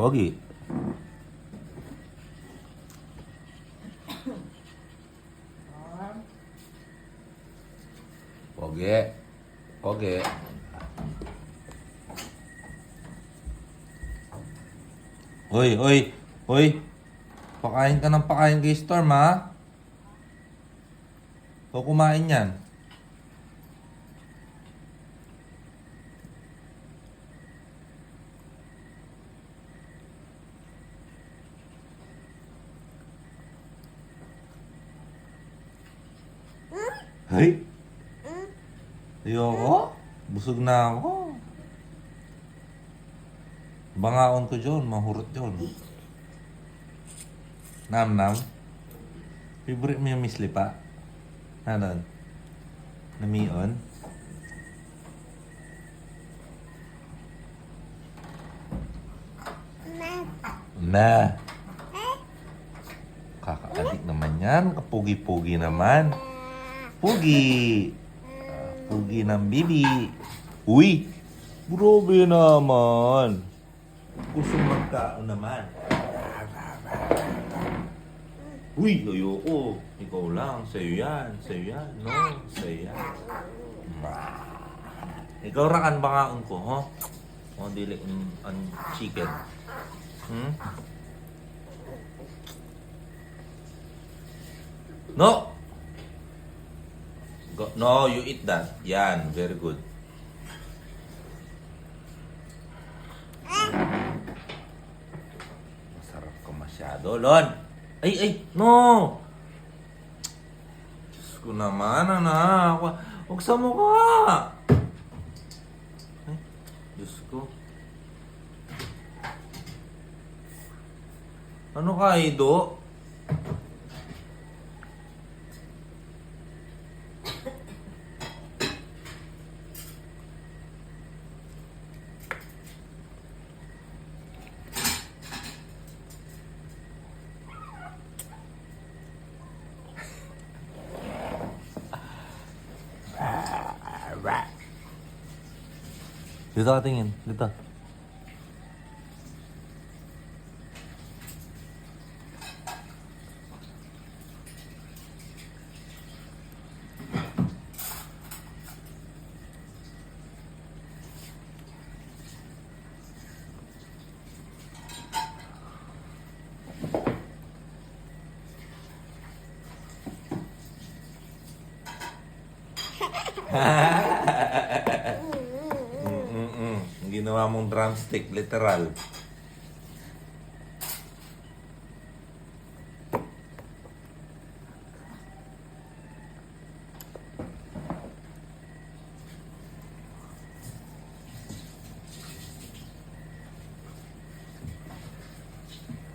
Pogi. Pogi. Pogi. Hoy, hoy, hoy. Pakain ka ng pakain kay Storm, ha? O kumain yan. Hey? Ayoko. Busog na ako. Bangaon ko dyan. Mahurot dyan. Nam-nam. Favorite mo yung misli pa? Ano? Namion? Na. Kakaadik naman yan. Kapugi-pugi naman. Pugi. Pugi ng bibi. Uy! Grabe naman. Gusto magkaon naman. Uy! Ayoko. Ikaw lang. Sa'yo yan. Sa'yo yan. No? Sa'yo yan. Ikaw rakan bangaon ko, ho? O, dili ang chicken. Hmm? No! No, you eat that. Yan, very good. Masarap ka masyado, Lon. Ay, ay, no! Diyos ko naman, anak. Huwag sa mukha. Ay, Diyos ko. Ano ka, Ido? Dito ka tingin. Dito. Ginawa mong drumstick, literal.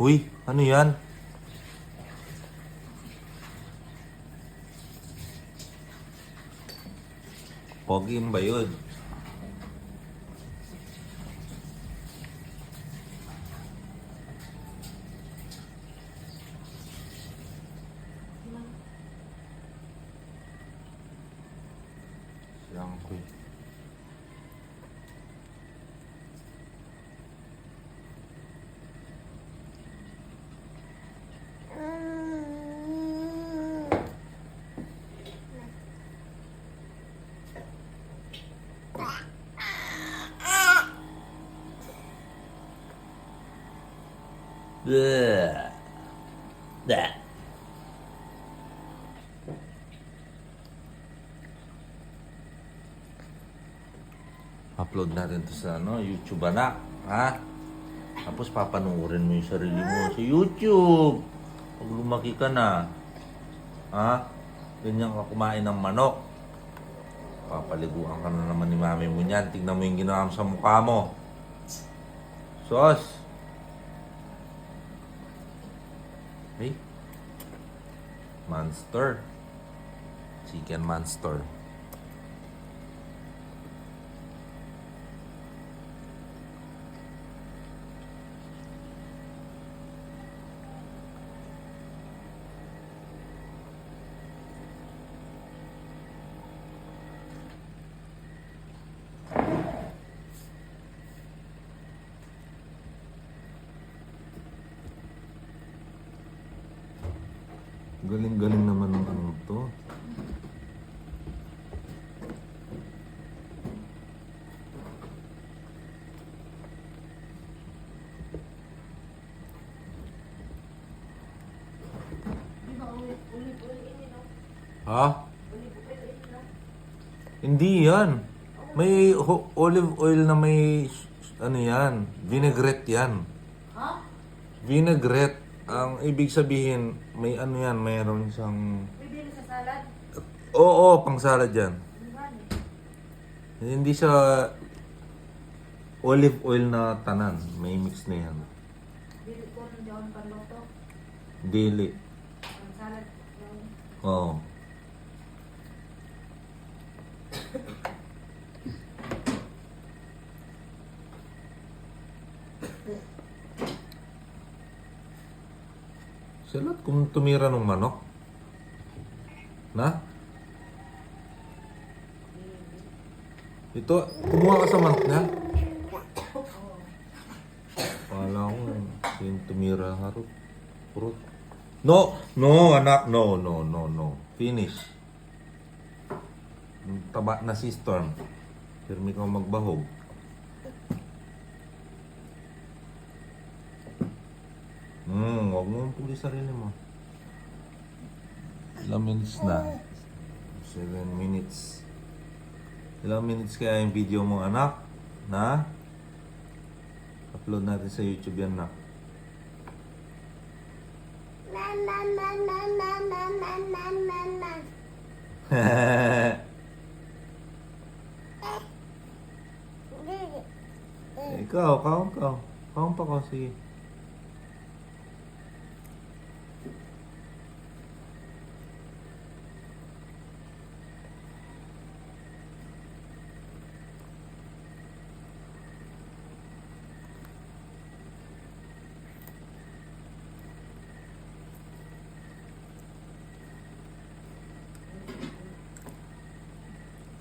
Uy, ano yan? Pogi ba yun? Siyangkoy. Bleh. Bleh. Upload natin to sa YouTube, anak. Ha? Tapos papanoorin mo yung sarili mo sa YouTube. Pag lumaki ka na. Ha? Ganyan ka kumain ng manok. Papaliguan ka na naman ni mami mo niyan. Tignan mo yung ginawa mo sa mukha mo. Sos. Hey. Monster. Chicken monster. Galing-galing naman ng ano to. Ha? Hindi yan. May olive oil na may ano yan, vinaigrette yan. Ha? Vinaigrette, ang ibig sabihin, may ano yan, mayroon siyang... Bibili sa salad? Oo, pang salad yan. Ano ba? Hindi siya olive oil na tanan, may mix na yan. Bili ko ng diyon panloto. Dili. Ang salad. Oo. Salat kung tumira ng manok. Na? Ito, kumuha ka sa manok niya? Wala ko. Yung tumira harap. Purot. No! No, anak. No, no, no, no. Finish. Yung taba na si Storm. Pirmi ka magbahog. Huwag mo puli sarili mo. Ilang minutes na? 7 minutes. Ilang minutes kaya yung video mo, anak? Na? Upload natin sa YouTube yan, na. Ikaw, kaon ka. Kaon pa ka, sige.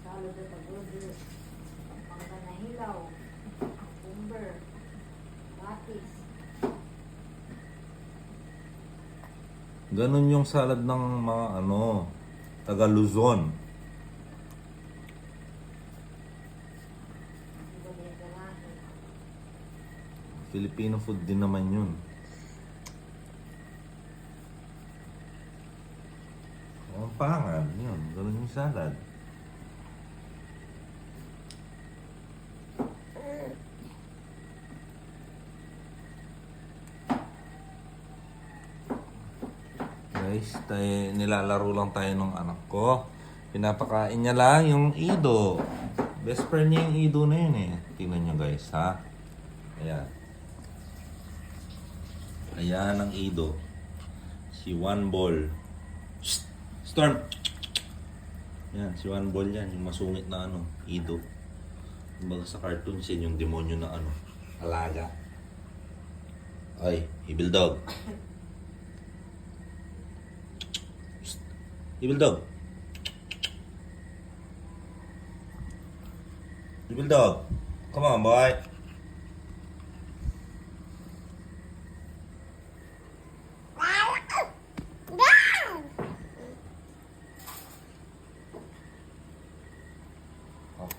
Salad at pag-order. Pangka na hilaw. Cucumber. Batis. Ganon yung salad ng mga ano, taga Luzon. Filipino food din naman yun. Ang pangal yun. Ganon yung salad. Guys, nilalaro lang tayo ng anak ko. Pinapakain niya lang yung Ido. Best friend niya yung Ido na yun eh. Tingnan niyo guys, ha? Ayan. Ayan ang Ido. Si One Ball. Shh! Storm! Ayan, si One Ball yan. Yung masungit na ano, Ido. Kumbaga sa cartoons yun, yung demonyo na ano, alaga. Ay, evil dog. Evil dog. Evil dog. Come on, boy.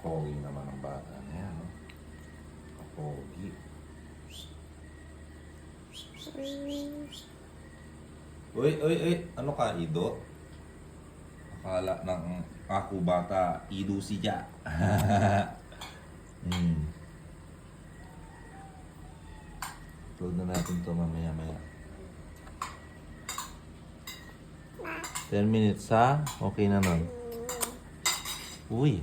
Pogi naman ang bata na yan, no? Pogi. Uy, uy, uy. Ano ka, Ido? Akala ng ako bata, Ido siya. Upload na natin to mamaya-maya. 10 minutes, ha? Okay na nun. Uy.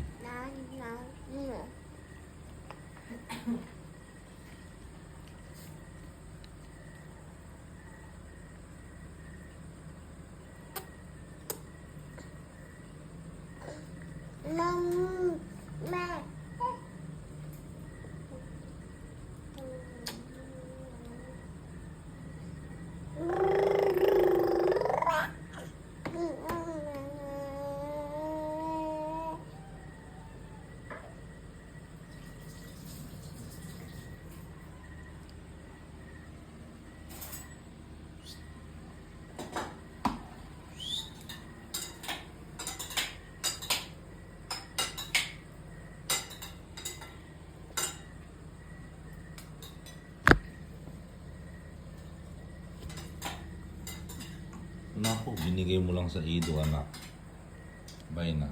Naku, binigay mo lang sa Ido, anak. Bye na.